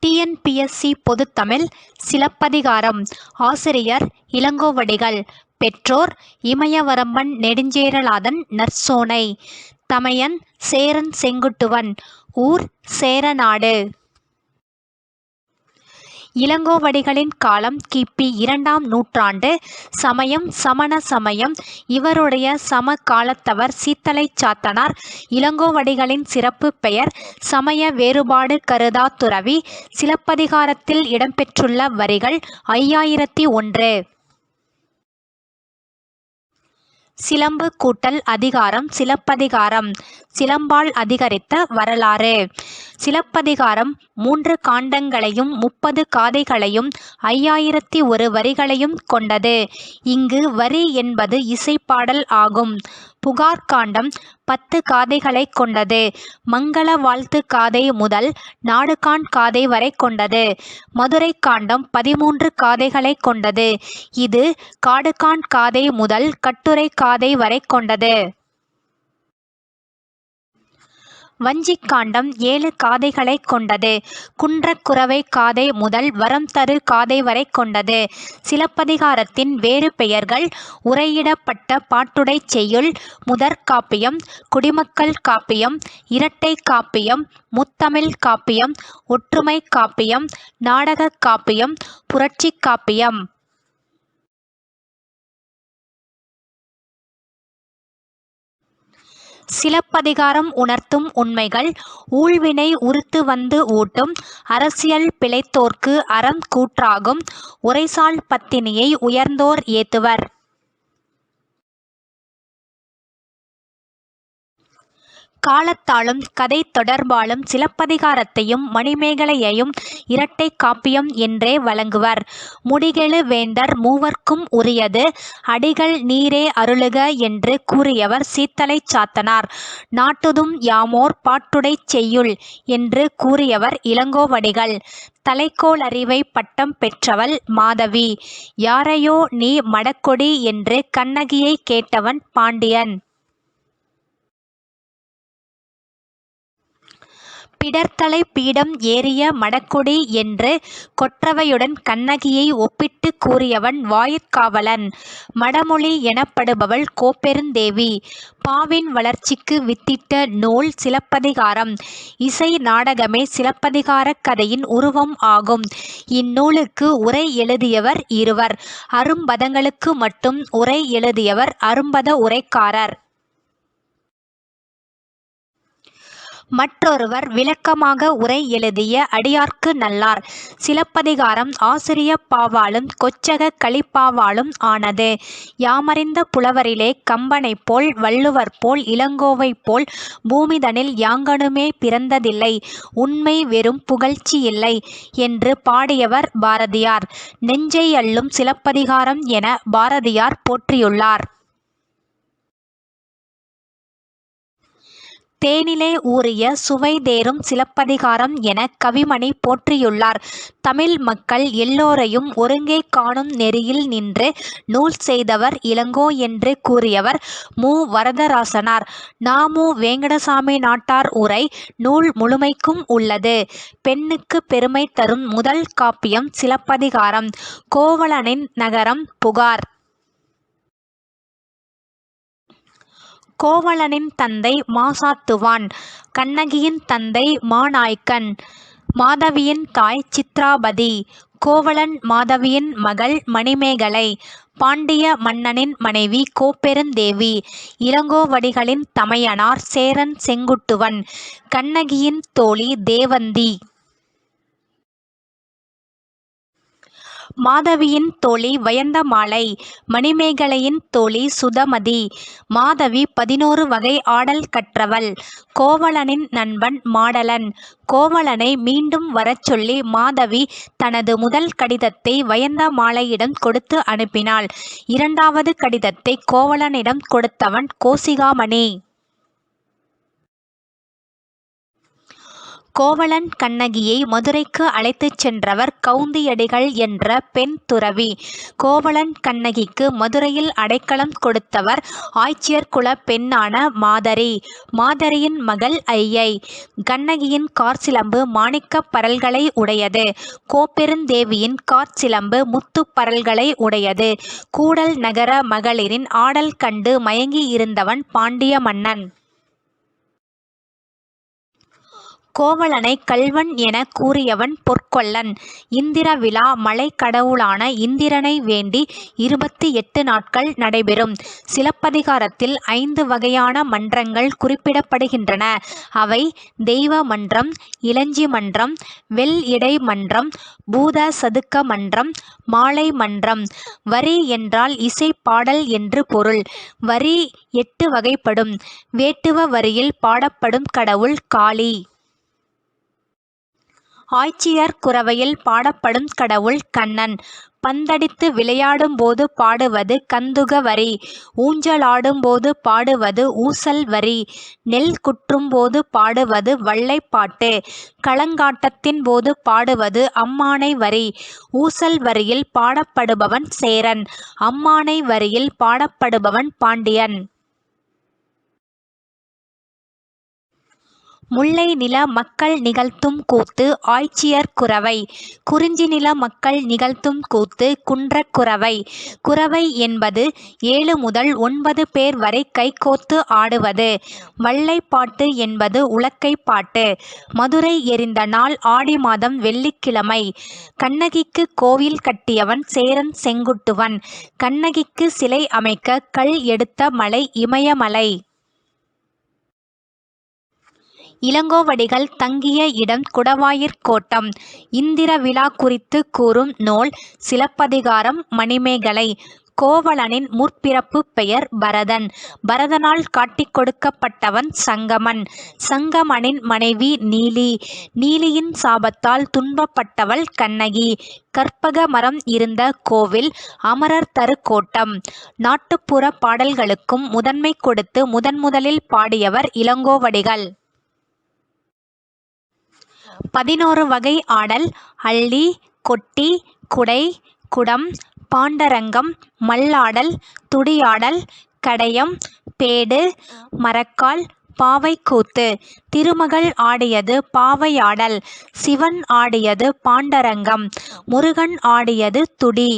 TNPSC பொதுத்தமிழ் Silappatikaram. ஆசிரியர் இளங்கோவடிகள். பெற்றோர் இமயவரம்பன் நெடுஞ்சேரலாதன் நற்சோனை. தமையன் சேரன் செங்குட்டுவன். ஊர் சேரநாடு. இளங்கோவடிகளின் காலம் கிபி 2ஆம் நூற்றாண்டு. சமயம் சமண சமயம். இவருடைய சமகாலத்தவர் சீத்தலைச் சாத்தனார். இளங்கோவடிகளின் சிறப்பு பெயர் சமய வேறுபாடு கருதா துறவி. சிலப்பதிகாரத்தில் இடம்பெற்றுள்ள வரிகள் 5001. சிலம்பு கூட்டல் அதிகாரம். சிலப்பதிகாரம் சிலம்பால் அதிகரித்த வரலாறு. சிலப்பதிகாரம் 3 காண்டங்களையும் 30 காதைகளையும் 5001 வரிகளையும் கொண்டது. இங்கு வரி என்பது இசைப்பாடல் ஆகும். புகார் காண்டம் 10 காதைகளை கொண்டது. மங்கள வாழ்த்து காதை முதல் நாடுகாண் காதை வரை கொண்டது. மதுரை காண்டம் 13 காதைகளை கொண்டது. இது காடுகாண் காதை முதல் கட்டுரை காதை வரை கொண்டது. வஞ்சிக் காண்டம் 7 காதைகளை கொண்டது. குன்றக்குரவை காதை முதல் வரம் தரு காதை வரை கொண்டது. சிலப்பதிகாரத்தின் வேறு பெயர்கள் உரையிடப்பட்ட பாட்டுடை செய்யுள், முதற் காப்பியம், குடிமக்கள் காப்பியம், இரட்டை காப்பியம், முத்தமிழ் காப்பியம், ஒற்றுமை காப்பியம், நாடக காப்பியம், புரட்சி காப்பியம். சிலப்பதிகாரம் உணர்த்தும் உண்மைகள். ஊழ்வினை உறுத்து வந்து ஊட்டும். அரசியல் பிழைத்தோர்க்கு அறம் கூற்றாகும். உரைசால் பத்தினியை உயர்ந்தோர் ஏத்துவர். காலத்தாலும் கதை தொடர்பாலும் சிலப்பதிகாரத்தையும் மணிமேகலையையும் இரட்டை காப்பியம் என்றே வழங்குவர். முடிகெழு வேந்தர் மூவர்க்கும் உரியது அடிகள் நீரே அருளுக என்று கூறியவர் சீத்தலைச் சாத்தனார். நாட்டுதும் யாமோர் பாட்டுடை செய்யுள் என்று கூறியவர் இளங்கோவடிகள். தலைக்கோளறிவை பட்டம் பெற்றவள் மாதவி. யாரையோ நீ மடக்கொடி என்று கண்ணகியை கேட்டவன் பாண்டியன். பிடர்த்தலை பீடம் ஏறிய மடக்கொடி என்று கொற்றவையுடன் கண்ணகியை ஒப்பிட்டு கூறியவன் வாயிற்காவலன். மடமொழி எனப்படுபவள் கோப்பெருந்தேவி. பாவின் வளர்ச்சிக்கு வித்திட்ட நூல் சிலப்பதிகாரம். இசை நாடகமே சிலப்பதிகார கதையின் உருவம் ஆகும். இந்நூலுக்கு உரை எழுதியவர் இருவர். அரும்பதங்களுக்கு மட்டும் உரை எழுதியவர் அரும்பத உரைக்காரர். மற்றொருவர் விளக்கமாக உரை எழுதிய அடியார்க்கு நல்லார். சிலப்பதிகாரம் ஆசிரிய பாவாலும் கொச்சக கலிப்பாவாலும் ஆனது. யாமறிந்த புலவரிலே கம்பனைப் போல் வள்ளுவர் போல் இளங்கோவை போல் பூமிதனில் யாங்கனுமே பிறந்ததில்லை. உண்மை வெறும் புகழ்ச்சி இல்லை என்று பாடியவர் பாரதியார். நெஞ்சை அள்ளும் சிலப்பதிகாரம் என பாரதியார் போற்றியுள்ளார். தேனிலே ஊறிய சுவை தேரும் சிலப்பதிகாரம் என கவிமணி போற்றியுள்ளார். தமிழ் மக்கள் எல்லோரையும் ஒருங்கே காணும் நெறியில் நின்று நூல் செய்தவர் இளங்கோ என்று கூறியவர் மு. வரதராசனார். நா. மு. வேங்கடசாமி நாட்டார் உரை நூல் முழுமைக்கும் உள்ளது. பெண்ணுக்கு பெருமை தரும் முதல் காப்பியம் சிலப்பதிகாரம். கோவலனின் நகரம் புகார். கோவலனின் தந்தை மாசாத்துவான். கண்ணகியின் தந்தை மாநாய்க்கன். மாதவியின் தாய் சித்ராபதி. கோவலன் மாதவியின் மகள் மணிமேகலை. பாண்டிய மன்னனின் மனைவி கோப்பெருந்தேவி. இளங்கோவடிகளின் தமையனார் சேரன் செங்குட்டுவன். கண்ணகியின் தோழி தேவந்தி. மாதவியின் தோழி வயந்தமாலை. மணிமேகலையின் தோழி சுதமதி. மாதவி 11 வகை ஆடல் கற்றவள். கோவலனின் நண்பன் மாடலன். கோவலனை மீண்டும் வரச்சொல்லி மாதவி தனது முதல் கடிதத்தை வயந்தமாலையிடம் கொடுத்து அனுப்பினாள். 2வது கடிதத்தை கோவலனிடம் கொடுத்தவன் கோசிகாமணி. கோவலன் கண்ணகியை மதுரைக்கு அழைத்துச் சென்றவர் கவுந்தியடிகள் என்ற பெண் துறவி. கோவலன் கண்ணகிக்கு மதுரையில் அடைக்கலம் கொடுத்தவர் ஆய்ச்சியர் குல பெண்ணான மாதரி. மாதரியின் மகள் ஐயை. கண்ணகியின் காற்சிலம்பு மாணிக்கப் பரல்களை உடையது. கோப்பெருந்தேவியின் காற்சிலம்பு முத்துப் பரல்களை உடையது. கூடல் நகர மகளிரின் ஆடல் கண்டு மயங்கி இருந்தவன் பாண்டிய மன்னன். கோவலனை கள்வன் என கூறியவன் பொற்கொல்லன். இந்திர விழா மலை கடவுளான இந்திரனை வேண்டி 28 நாட்கள் நடைபெறும். சிலப்பதிகாரத்தில் 5 வகையான மன்றங்கள் குறிப்பிடப்படுகின்றன. அவை தெய்வ மன்றம், இளஞ்சி மன்றம், வெள் இடை மன்றம், பூத சதுக்க மன்றம், மாலை மன்றம். வரி என்றால் இசை பாடல் என்று பொருள். வரி 8 வகைப்படும். வேட்டுவ வரியில் பாடப்படும் கடவுள் காளி. ஆய்ச்சியர் குரவையில் பாடப்படும் கடவுள் கண்ணன். பந்தடித்து விளையாடும்போது பாடுவது கந்துக வரி. ஊஞ்சலாடும்போது பாடுவது ஊசல் வரி. நெல் குற்றும்போது பாடுவது வள்ளைப்பாட்டு. களங்காட்டத்தின் போது பாடுவது அம்மானை வரி. ஊசல் வரியில் பாடப்படுபவன் சேரன். அம்மானை வரியில் பாடப்படுபவன் பாண்டியன். முல்லை நில மக்கள் நிகழ்த்தும் கூத்து ஆய்ச்சியர் குரவை. குறிஞ்சி நில மக்கள் நிகழ்த்தும் கூத்து குன்றக் குரவை. குரவை என்பது 7 முதல் 9 பேர் வரை கைகோத்து ஆடுவது. வள்ளைப்பாட்டு என்பது உலக்கைப் பாட்டு. மதுரை எரிந்த நாள் ஆடி மாதம் வெள்ளிக்கிழமை. கண்ணகிக்கு கோவில் கட்டியவன் சேரன் செங்குட்டுவன். கண்ணகிக்கு சிலை அமைக்க கல் எடுத்த மலை இமயமலை. இளங்கோவடிகள் தங்கிய இடம் குடவாயிற் கோட்டம். இந்திர விழா குறித்து கூறும் நூல் சிலப்பதிகாரம் மணிமேகலை. கோவலனின் முற்பிறப்பு பெயர் பரதன். பரதனால் காட்டிக் கொடுக்கப்பட்டவன் சங்கமன். சங்கமனின் மனைவி நீலி. நீலியின் சாபத்தால் துன்பப்பட்டவள் கண்ணகி. கற்பக மரம் இருந்த கோவில் அமரர் தரு கோட்டம். நாட்டுப்புற பாடல்களுக்கும் முதன்மை கொடுத்து முதலில் பாடியவர் இளங்கோவடிகள். 11 வகை ஆடல் அள்ளி, கொட்டி, குடை, குடம், பாண்டரங்கம், மல்லாடல், துடியாடல், கடையம், பேடு, மரக்கால், பாவைக்கூத்து. திருமகள் ஆடியது பாவையாடல். சிவன் ஆடியது பாண்டரங்கம். முருகன் ஆடியது துடி.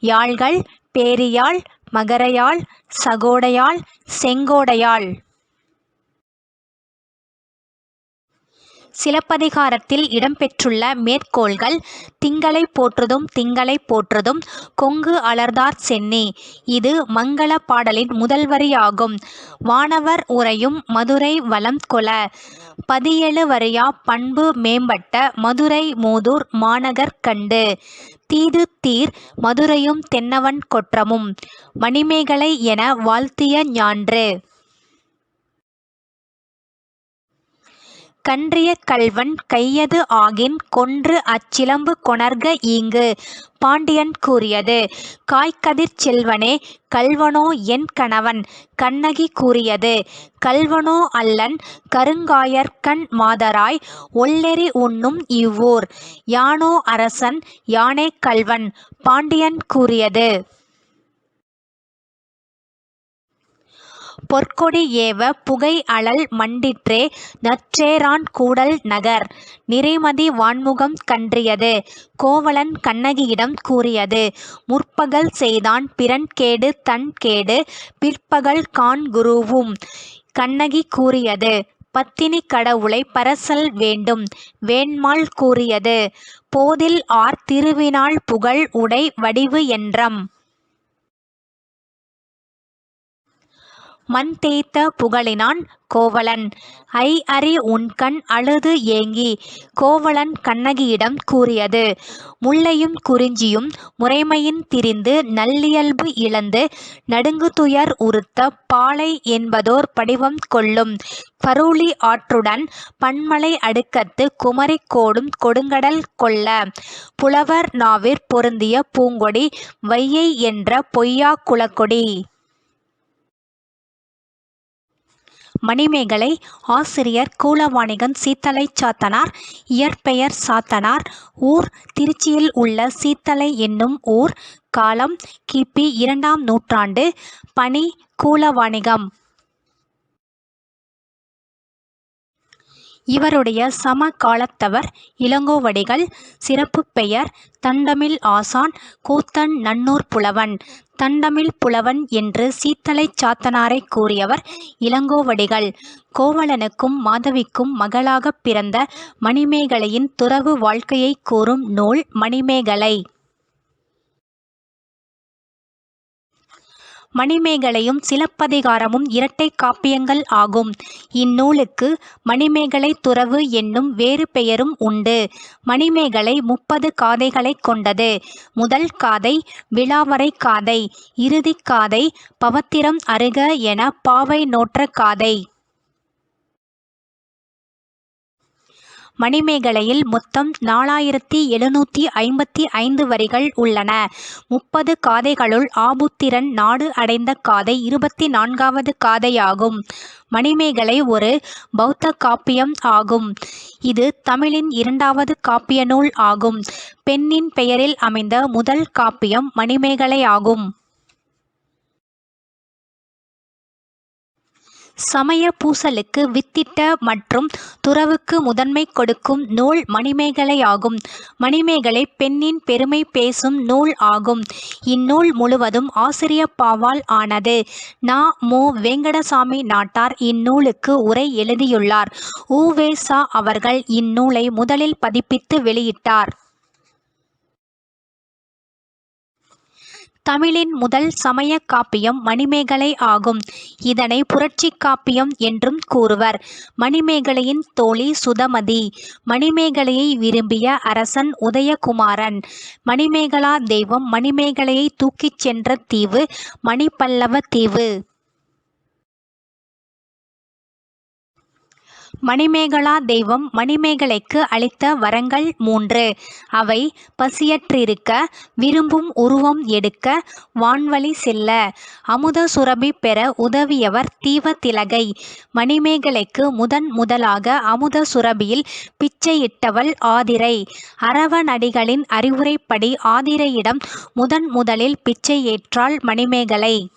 யாழ்கள் பேரியாழ், மகரயாழ், சகோடையாழ், செங்கோடையாழ். சிலப்பதிகாரத்தில் இடம்பெற்றுள்ள மேற்கோள்கள்: திங்களை போற்றுதும் திங்களை போற்றுதும் கொங்கு அலர்தார் சென்னி. இது மங்கள பாடலின் முதல் வரியாகும். வானவர் உறையும் மதுரை வளம் கொள. 17 வரியா பண்பு மேம்பட்ட மதுரை மூதூர் மாநகர் கண்டு. தீது தீர் மதுரையும் தென்னவன் கொற்றமும். மணிமேகலை என வாழ்த்திய ஞான்று. கன்றிய கள்வன் கையது ஆகின் கொன்று அச்சிலம்பு கொணர்க ஈங்கு. பாண்டியன் கூறியது. காய்கதிர்ச் செல்வனே கள்வனோ என் கணவன். கண்ணகி கூறியது. கள்வனோ அல்லன் கருங்காயர்கண் மாதராய் ஒள்ளெரி உண்ணும் இவ்வூர். யானோ அரசன் யானே கள்வன். பாண்டியன் கூறியது. பொற்கொடி ஏவ புகை அழல் மண்டிற்றே நற்றேரான் கூடல் நகர். நிறைமதி வான்முகம் கன்றியது. கோவலன் கண்ணகியிடம் கூறியது. முற்பகல் செய்தான் பிறன் கேடு தன் கேடு பிற்பகல் காண் குருவும். கண்ணகி கூறியது. பத்தினி கடவுளை பரசல் வேண்டும். வேண்மாள் கூறியது. போதில் ஆர் திருவினாள் புகழ் உடை வடிவு என்றம். மண் தேய்த்த புகழினான் கோவலன். ஐ அறி உண்கண் அழுது ஏங்கி. கோவலன் கண்ணகியிடம் கூறியது. முல்லையும் குறிஞ்சியும் முறைமையின் திரிந்து நல்லியல்பு இழந்து நடுங்குதுயர் உறுத்த பாலை என்பதோர் படிவம் கொள்ளும். பருளி ஆற்றுடன் பன்மலை அடுக்கத்து குமரிக் கோடும் கொடுங்கடல் கொள்ள. புலவர் நாவிற் பொருந்திய பூங்கொடி வையை என்ற பொய்யா குலக்கொடி. மணிமேகலை. ஆசிரியர் கூலவாணிகன் சீத்தலை சாத்தனார். இயற்பெயர் சாத்தனார். ஊர் திருச்சியில் உள்ள சீத்தலை என்னும் ஊர். காலம் கிபி 2ஆம் நூற்றாண்டு. பணி கூலவாணிகம். இவருடைய சமகாலத்தவர் இளங்கோவடிகள். சிறப்பு பெயர் தண்டமிழ் ஆசான், கூத்தன், நன்னூர் புலவன். தண்டமிழ் புலவன் என்று சீத்தலை சாத்தனாரை கூறியவர் இளங்கோவடிகள். கோவலனுக்கும் மாதவிக்கும் மகளாகப் பிறந்த மணிமேகலையின் துறவு வாழ்க்கையை கூறும் நூல் மணிமேகலை. மணிமேகலையும் சிலப்பதிகாரமும் இரட்டை காப்பியங்கள் ஆகும். இந்நூலுக்கு மணிமேகலை துறவு என்னும் வேறு பெயரும் உண்டு. மணிமேகலை 30 காதைகளைக் கொண்டது. முதல் காதை விலாவரை காதை, இறுதிக் காதை பவத்திரம் அருக என பாவை நோற்ற காதை. மணிமேகலையில் மொத்தம் 4755 வரிகள் உள்ளன. 30 காதைகளுள் ஆபுத்திரன் நாடு அடைந்த காதை 24வது காதையாகும். மணிமேகலை ஒரு பௌத்த காப்பியம் ஆகும். இது தமிழின் 2வது காப்பிய நூல் ஆகும். பெண்ணின் பெயரில் அமைந்த முதல் காப்பியம் மணிமேகலை ஆகும். சமய பூசலுக்கு வித்திட்ட மற்றும் துறவுக்கு முதன்மை கொடுக்கும் நூல் மணிமேகலை ஆகும். மணிமேகலை பெண்ணின் பெருமை பேசும் நூல் ஆகும். இந்நூல் முழுவதும் ஆசிரியப்பாவால் ஆனது. மு. வேங்கடசாமி நாட்டார் இந்நூலுக்கு உரை எழுதியுள்ளார். உ.வே.சா. அவர்கள் இந்நூலை முதலில் பதிப்பித்து வெளியிட்டார். தமிழின் முதல் சமய காப்பியம் மணிமேகலை ஆகும். இதனை புரட்சி காப்பியம் என்றும் கூறுவர். மணிமேகலையின் தோழி சுதமதி. மணிமேகலையை விரும்பிய அரசன் உதயகுமாரன். மணிமேகலா தெய்வம் மணிமேகலையை தூக்கிச் சென்ற தீவு மணிப்பல்லவ தீவு. மணிமேகலா தெய்வம் மணிமேகலைக்கு அளித்த வரங்கள் 3. அவை பசியற்றிருக்க, விரும்பும் உருவம் எடுக்க, வான்வழி செல்ல. அமுத சுரபி பெற உதவியவர் தீவதிலகை. மணிமேகலைக்கு முதலாக அமுத சுரபியில் பிச்சையிட்டவள் ஆதிரை. அரவணடிகளின் அறிவுரைப்படி ஆதிரையிடம் முதலில் பிச்சை ஏற்றாள் மணிமேகலை.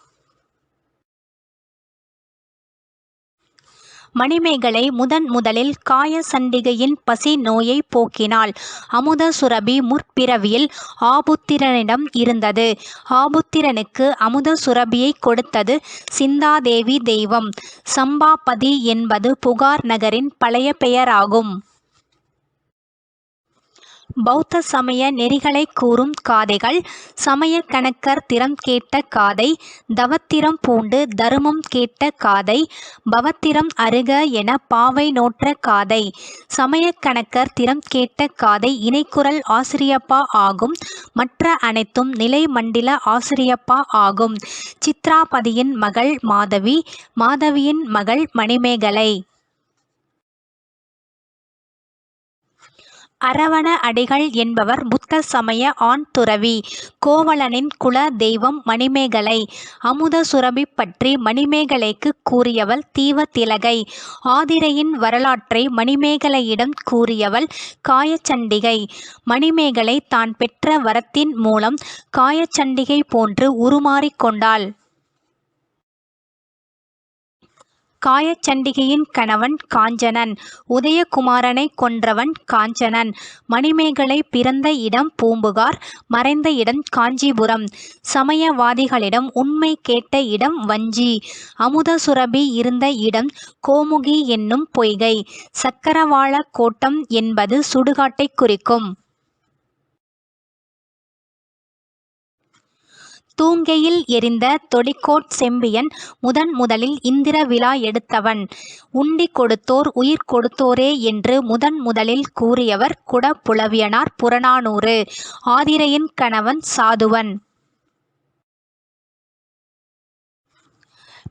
மணிமேகலை முதலில் காயசண்டிகையின் பசி நோயை போக்கினாள். அமுத சுரபி முற்பிறவியில் ஆபுத்திரனிடம் இருந்தது. ஆபுத்திரனுக்கு அமுத சுரபியை கொடுத்தது சிந்தாதேவி தெய்வம். சம்பாபதி என்பது புகார் நகரின் பழைய பெயராகும். பௌத்த சமய நெறிகளை கூறும் காதைகள். சமய கணக்கர் திறம் கேட்ட காதை, தவத்திரம் பூண்டு தருமம் கேட்ட காதை, பவத்திரம் அருக என பாவை நோற்ற காதை. சமய கணக்கர் திறம் கேட்ட காதை இணைக்குரல் ஆசிரியப்பா ஆகும். மற்ற அனைத்தும் நிலை மண்டில ஆசிரியப்பா ஆகும். சித்ராபதியின் மகள் மாதவி, மாதவியின் மகள் மணிமேகலை. அரவண அடிகள் என்பவர் புத்த சமய ஆண் துறவி. கோவலனின் குல தெய்வம் மணிமேகலை. அமுத சுரபி பற்றி மணிமேகலைக்கு கூறியவள் தீவதிலகை. ஆதிரையின் வரலாற்றை மணிமேகலையிடம் கூறியவள் காயச்சண்டிகை. மணிமேகலை தான் பெற்ற வரத்தின் மூலம் காயச்சண்டிகை போன்று உருமாறிக் கொண்டாள். காயச்சண்டிகையின் கணவன் காஞ்சனன். உதயகுமாரனை கொன்றவன் காஞ்சனன். மணிமேகலை பிறந்த இடம் பூம்புகார், மறைந்த இடம் காஞ்சிபுரம். சமயவாதிகளிடம் உண்மை கேட்ட இடம் வஞ்சி. அமுத சுரபி இருந்த இடம் கோமுகி என்னும் பொய்கை. சக்கரவாள கோட்டம் என்பது சுடுகாட்டை குறிக்கும். தூங்கையில் எரிந்த தொடிக்கோட் செம்பியன் முதலில் இந்திர விழா எடுத்தவன். உண்டி கொடுத்தோர் உயிர் கொடுத்தோரே என்று முதலில் கூறியவர் குடப்புலவியனார் புறநானூறு. ஆதிரையின் கணவன் சாதுவன்.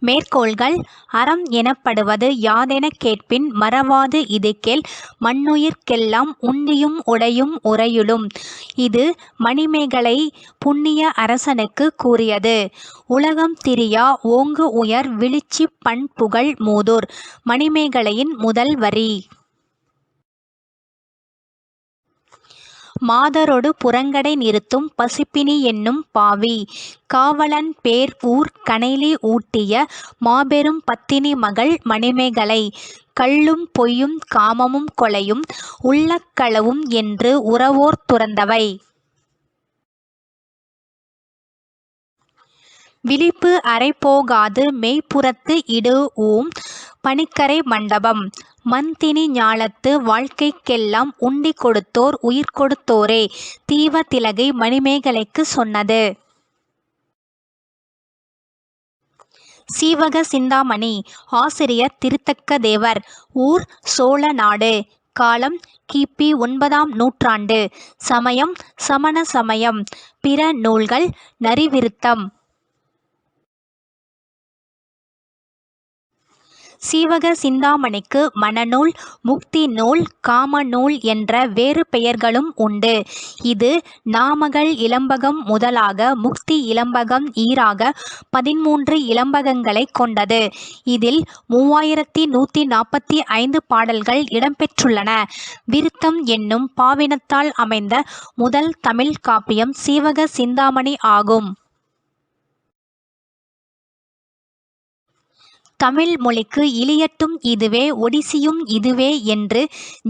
மேற்கோள்கள்: அறம் எனப்படுவது யாதென கேட்பின் மறவாது இது கேள். மண்ணுயிர்க்கெல்லாம் உண்டியும் உடையும் உறையுளும். இது மணிமேகலை புண்ணிய அரசனுக்கு கூறியது. உலகம் திரியா ஓங்கு உயர் விளிச்சி பண்புகழ் மூதூர். மணிமேகலையின் முதல் வரி. மாதரொடு புறங்கடை நிறுத்தும் பசிப்பினி என்னும் பாவி. காவலன் பேர் ஊர் கணைலி ஊட்டிய மாபெரும் பத்தினி மகள் மணிமேகலை. கள்ளும் பொய்யும் காமமும் கொலையும் உள்ளக் களவும் என்று உரவோர் துறந்தவை. விழிப்பு அறைபோகாது மெய்ப்புறத்து இடுஊம் பனிக்கரை மண்டபம். மண்திணி ஞாலத்து வாழ்க்கைக்கெல்லாம் உண்டி கொடுத்தோர் உயிர் கொடுத்தோரே. தீவ திலகை மணிமேகலைக்கு சொன்னது. சீவக சிந்தாமணி. ஆசிரியர் திருத்தக்க தேவர். ஊர் சோழ நாடு. காலம் கிபி 9ஆம் நூற்றாண்டு. சமயம் சமண சமயம். பிற நூல்கள்: நரிவிருத்தம். சீவக சிந்தாமணிக்கு மணநூல், முக்தி நூல், காமநூல் என்ற வேறு பெயர்களும் உண்டு. இது நாமகள் இலம்பகம் முதலாக முக்தி இலம்பகம் ஈறாக 13 இலம்பகங்களைக் கொண்டது. இதில் 3145 பாடல்கள் இடம்பெற்றுள்ளன. விருத்தம் என்னும் பாவினத்தால் அமைந்த முதல் தமிழ் காப்பியம் சீவக சிந்தாமணி ஆகும். தமிழ் மொழிக்கு இலியட்டும் இதுவே ஒடிசியும் இதுவே என்று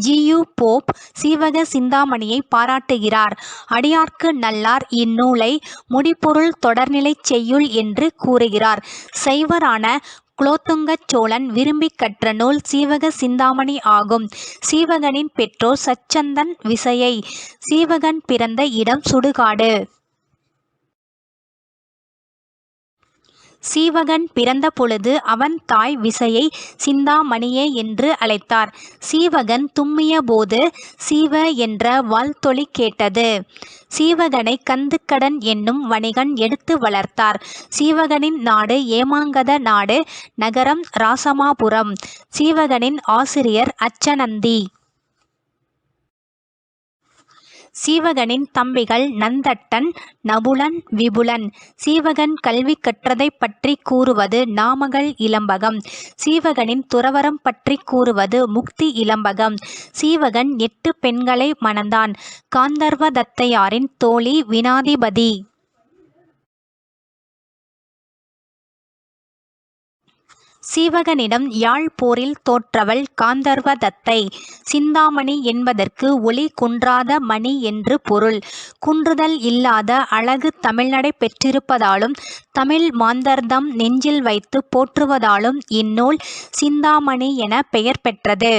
ஜி.யு. போப் சீவக சிந்தாமணியை பாராட்டுகிறார். அடியார்க்கு நல்லார் இந்நூலை முடிபொருள் தொடர்நிலைச் செய்யுள் என்று கூறுகிறார். சைவரான குலோத்துங்கச் சோழன் விரும்பிக் கற்ற நூல் சீவக சிந்தாமணி ஆகும். சீவகனின் பெற்றோர் சச்சந்தன் விசயை. சீவகன் பிறந்த இடம் சுடுகாடு. சீவகன் பிறந்த பொழுது அவன் தாய் விசையை சிந்தாமணியே என்று அழைத்தார். சீவகன் தும்மிய போது சீவ என்ற வாழ்த்தொலி கேட்டது. சீவகனை கந்துக்கடன் என்னும் வணிகன் எடுத்து வளர்த்தார். சீவகனின் நாடு ஏமாங்கத நாடு. நகரம் ராசமாபுரம். சீவகனின் ஆசிரியர் அச்சநந்தி. சீவகனின் தம்பிகள் நந்தட்டன், நபுலன், விபுலன். சீவகன் கல்வி கற்றதைப் பற்றி கூறுவது நாமகள் இலம்பகம். சீவகனின் துறவறம் பற்றி கூறுவது முக்தி இலம்பகம். சீவகன் 8 பெண்களை மணந்தான். காந்தர்வ தத்தையாரின் தோழி வினாதிபதி. சீவகனிடம் யாழ் போரில் தோற்றவள் காந்தர்வ தத்தை. சிந்தாமணி என்பதற்கு ஒளி குன்றாத மணி என்று பொருள். குன்றுதல் இல்லாத அழகு தமிழ்நடை பெற்றிருப்பதாலும் தமிழ் மாந்தர்தம் நெஞ்சில் வைத்து போற்றுவதாலும் இந்நூல் சிந்தாமணி என பெயர் பெற்றது.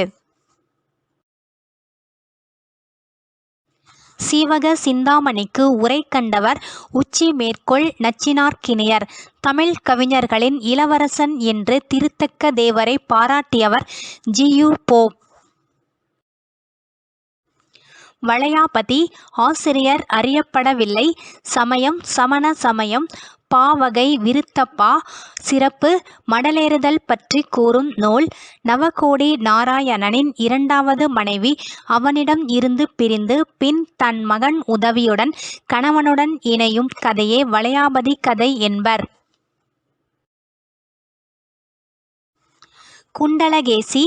சீவக சிந்தாமணிக்கு உரை கண்டவர் உச்சி மேற்கோள் நச்சினார்க்கினியர். தமிழ் கவிஞர்களின் இளவரசன் என்று திருத்தக்க தேவரை பாராட்டியவர் ஜி.யு. போப். வளையாபதி. ஆசிரியர் அறியப்படவில்லை. சமயம் சமண சமயம். பாவகை விருத்தப்பா. சிறப்பு: மடலேறுதல் பற்றி கூறும் நூல். நவகோடி நாராயணனின் 2வது மனைவி அவனிடம் இருந்து பிரிந்து பின் தன் மகன் உதவியுடன் கணவனுடன் இணையும் கதையே வளையாபதி கதை என்பர். குண்டலகேசி.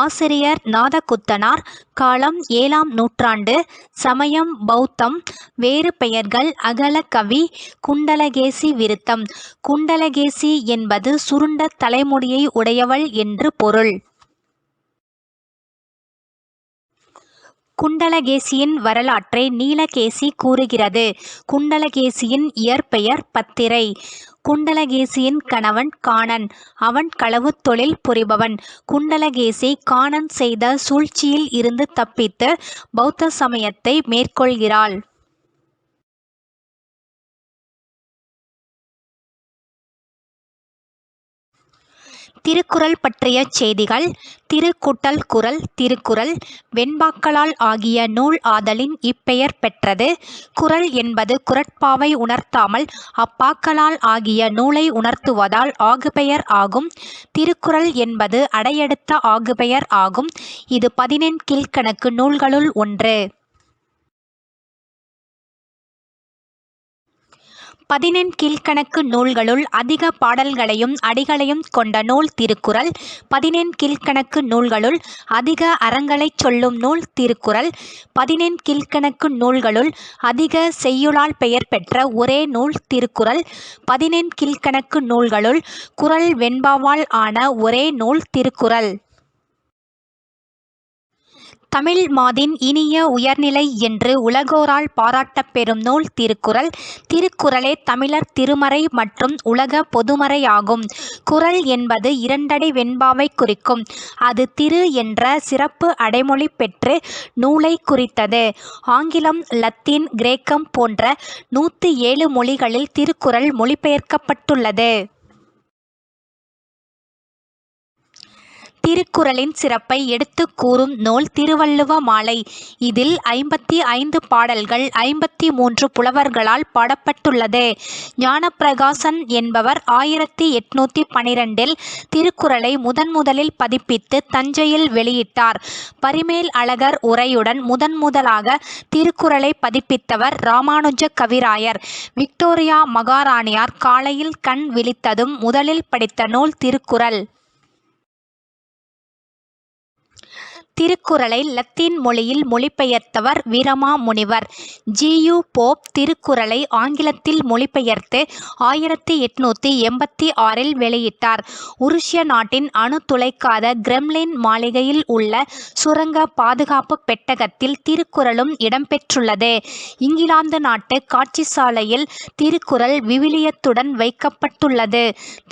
ஆசிரியர் நாதகுத்தனார். காலம் 7ஆம் நூற்றாண்டு. சமயம் பௌத்தம். வேறு பெயர்கள்: அகலகவி, குண்டலகேசி விருத்தம். குண்டலகேசி என்பது சுருண்ட தலைமுடியை உடையவள் என்று பொருள். குண்டலகேசியின் வரலாற்றை நீலகேசி கூறுகிறது. குண்டலகேசியின் இயற்பெயர் பத்திரை. குண்டலகேசியின் கணவன் காணன். அவன் களவுத் தொழில் புரிபவன். குண்டலகேசி காணன் செய்த சூழ்ச்சியில் இருந்து தப்பித்து பௌத்த சமயத்தை மேற்கொள்கிறாள். திருக்குறள் பற்றிய செய்திகள். திருக்கூட்டல் குறள் திருக்குறள் வெண்பாக்களால் ஆகிய நூல் ஆதலின் இப்பெயர் பெற்றது. குறள் என்பது குறட்பாவை உணர்த்தாமல் அப்பாக்களால் ஆகிய நூலை உணர்த்துவதால் ஆகுபெயர் ஆகும். திருக்குறள் என்பது அடையெடுத்த ஆகுபெயர் ஆகும். இது 14 கீழ்க்கணக்கு நூல்களுள் ஒன்று. 14 கீழ்க்கணக்கு நூல்களுள் அதிக பாடல்களையும் அடிகளையும் கொண்ட நூல் திருக்குறள். 14 கீழ்க்கணக்கு நூல்களுள் அதிக அறங்களைச் சொல்லும் நூல் திருக்குறள். 14 கீழ்க்கணக்கு நூல்களுள் அதிக செய்யுளால் பெயர் பெற்ற ஒரே நூல் திருக்குறள். 14 கீழ்க்கணக்கு நூல்களுள் குறள் வெண்பாவால் ஆன ஒரே நூல் திருக்குறள். தமிழ் மாதின் இனிய உயர்நிலை என்று உலகோரால் பாராட்டப் பெறும் நூல் திருக்குறள். திருக்குறளே தமிழர் திருமறை மற்றும் உலக பொதுமறையாகும். குறள் என்பது 2 அடி வெண்பாவை குறிக்கும். அது திரு என்ற சிறப்பு அடைமொழி பெற்று நூலை குறித்தது. ஆங்கிலம், லத்தீன், கிரேக்கம் போன்ற 107 மொழிகளில் திருக்குறள் மொழிபெயர்க்கப்பட்டுள்ளது. திருக்குறளின் சிறப்பை எடுத்துக் கூறும் நூல் திருவள்ளுவ மாலை. இதில் 55 பாடல்கள் 53 புலவர்களால் பாடப்பட்டுள்ளது. ஞானப்பிரகாசன் என்பவர் 1812இல் திருக்குறளை முதலில் பதிப்பித்து தஞ்சையில் வெளியிட்டார். பரிமேல் அழகர் உரையுடன் முதலாக திருக்குறளை பதிப்பித்தவர் ராமானுஜ கவிராயர். விக்டோரியா மகாராணியார் காலையில் கண் விழித்ததும் முதலில் படித்த நூல் திருக்குறள். திருக்குறளை லத்தீன் மொழியில் மொழிபெயர்த்தவர் வீரமா முனிவர். ஜி.யு. போப் திருக்குறளை ஆங்கிலத்தில் மொழிபெயர்த்து 1886இல் வெளியிட்டார். உருசிய நாட்டின் அணு துளைக்காத கிரெம்ளின் மாளிகையில் உள்ள சுரங்க பாதுகாப்பு பெட்டகத்தில் திருக்குறளும் இடம்பெற்றுள்ளது. இங்கிலாந்து நாட்டு காட்சிசாலையில் திருக்குறள் விவிலியத்துடன் வைக்கப்பட்டுள்ளது.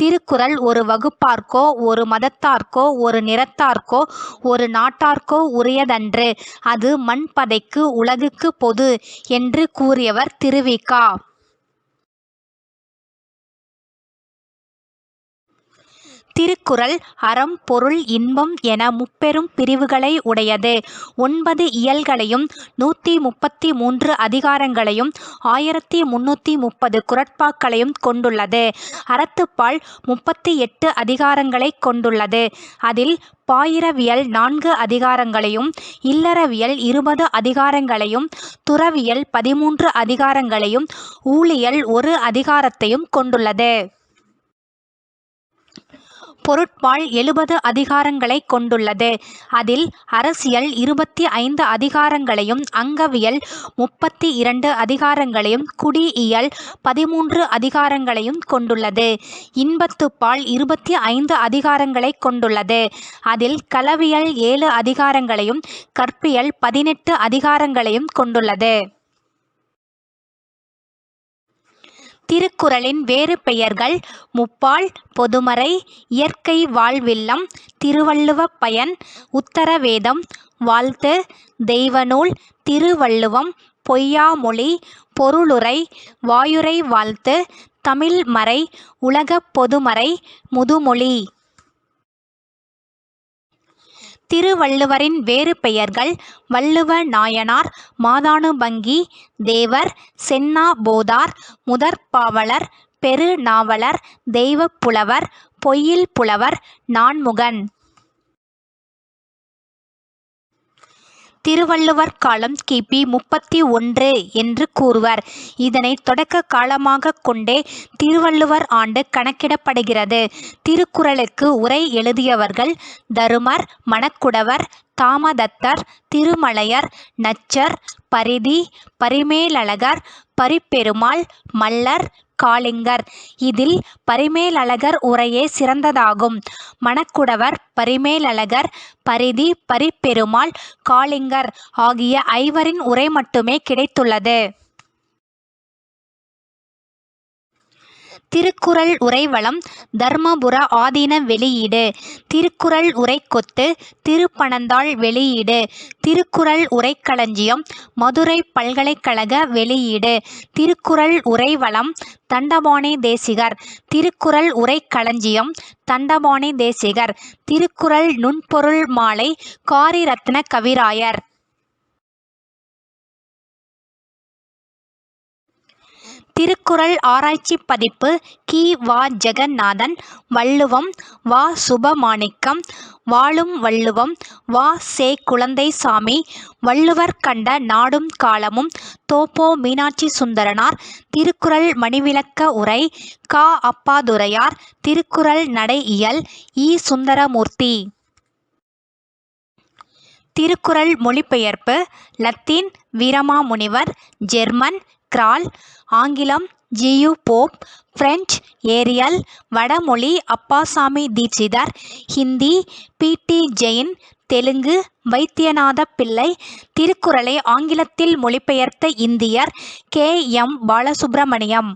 திருக்குறள் ஒரு வகுப்பார்க்கோ ஒரு மதத்தார்க்கோ ஒரு நிறத்தார்க்கோ ஒரு நாட்டார்க்கோ உரியதன்று. அது மண்பதைக்கு உலகுக்கு பொது என்று கூறியவர் திருவி.க. திருக்குறள் அறம், பொருள், இன்பம் என முப்பெரும் பிரிவுகளை உடையது. 9 இயல்களையும் 133 அதிகாரங்களையும் 1330 குறட்பாக்களையும் கொண்டுள்ளது. அறத்துப்பால் 38 அதிகாரங்களை கொண்டுள்ளது. அதில் பாயிரவியல் 4 அதிகாரங்களையும் இல்லறவியல் 20 அதிகாரங்களையும் துறவியல் 13 அதிகாரங்களையும் ஊழியல் 1 அதிகாரத்தையும் கொண்டுள்ளது. பொருட்பால் 70 அதிகாரங்களை கொண்டுள்ளது. அதில் அரசியல் 25 அதிகாரங்களையும் அங்கவியல் 32 அதிகாரங்களையும் குடியியல் 13 அதிகாரங்களையும் கொண்டுள்ளது. இன்பத்துப்பால் 25 அதிகாரங்களை கொண்டுள்ளது. அதில் களவியல் 7 அதிகாரங்களையும் கற்பியல் 18 அதிகாரங்களையும் கொண்டுள்ளது. திருக்குறளின் வேறு பெயர்கள் முப்பால், பொதுமறை, இயற்கை வாழ்வில்லம், திருவள்ளுவப் பயன், உத்தரவேதம், வாழ்த்து, தெய்வநூல், திருவள்ளுவம், பொய்யாமொழி, பொருளுரை, வாயுரை வாழ்த்து, தமிழ்மறை, உலகப் பொதுமறை, முதுமொழி. திருவள்ளுவரின் வேறு பெயர்கள் வள்ளுவ நாயனார், மாதானுபங்கி, தேவர், சென்னா போதார், முதற்பாவலர், பெரு நாவலர், தெய்வப் புலவர், பொய்யில் புலவர், நான்முகன். திருவள்ளுவர் காலம் கிபி 31 என்று கூறுவர். இதனை தொடக்க காலமாக கொண்டே திருவள்ளுவர் ஆண்டு கணக்கிடப்படுகிறது. திருக்குறளுக்கு உரை எழுதியவர்கள் தருமர், மணக்குடவர், தாமதத்தர், திருமலையர், நச்சர், பரிதி, பரிமேலழகர், பரிப்பெருமாள், மல்லர், காளிங்கர். இதில் பரிமேலழகர் உரையே சிறந்ததாகும். மணக்குடவர், பரிமேலழகர், பரிதி, பரிப்பெருமாள், காளிங்கர் ஆகிய 5வரின் உரை மட்டுமே கிடைத்துள்ளது. திருக்குறள் உரைவளம் தர்மபுர ஆதீன வெளியீடு. திருக்குறள் உரைக்கொத்து திருப்பனந்தாள் வெளியீடு. திருக்குறள் உரைக்களஞ்சியம் மதுரை பல்கலைக்கழக வெளியீடு. திருக்குறள் உரைவளம் தண்டபாணி தேசிகர். திருக்குறள் உரைக்களஞ்சியம் தண்டபாணி தேசிகர். திருக்குறள் நுண்பொருள் மாலை காரிரத்ன கவிராயர். திருக்குறள் ஆராய்ச்சி பதிப்பு கி. வா. ஜெகநாதன். வள்ளுவம் வா. சுபமாணிக்கம். வாழும் வள்ளுவம் வா. செ. குழந்தைசாமி. வள்ளுவர் கண்ட நாடும் காலமும் தோப்போ மீனாட்சி சுந்தரனார். திருக்குறள் மணிவிளக்க உரை கா. அப்பாதுரையார். திருக்குறள் நடை இயல் ஈ. சுந்தரமூர்த்தி. திருக்குறள் மொழிபெயர்ப்பு லத்தீன் வீரமாமுனிவர். German Graul. ஆங்கிலம் ஜியு போப். French Ariel. வடமொழி அப்பாசாமி தீட்சிதர். ஹிந்தி பி.டி. ஜெயின். தெலுங்கு வைத்தியநாத பிள்ளை. திருக்குறளை ஆங்கிலத்தில் மொழிபெயர்த்த இந்தியர் கே.எம். பாலசுப்ரமணியம்.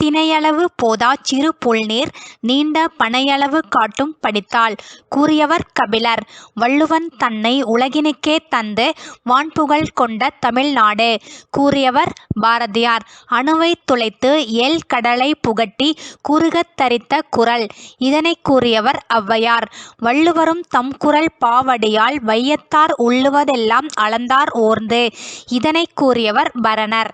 தினையளவு போதா சிறு புல்நீர் நீண்ட பனையளவு காட்டும் படித்தால். கூறியவர் கபிலர். வள்ளுவன் தன்னை உலகினுக்கே தந்து வான்புகழ் கொண்ட தமிழ்நாடு. கூறியவர் பாரதியார். அணுவை துளைத்து ஏழ் கடலை புகட்டி குறுகத் தரித்த குறள். இதனை கூறியவர் ஔவையார். வள்ளுவரும் தம் குறள் பாவடியால் வையத்தார் உள்ளுவதெல்லாம் அளந்தார் ஓர்ந்து. இதனை கூறியவர் பரணர்.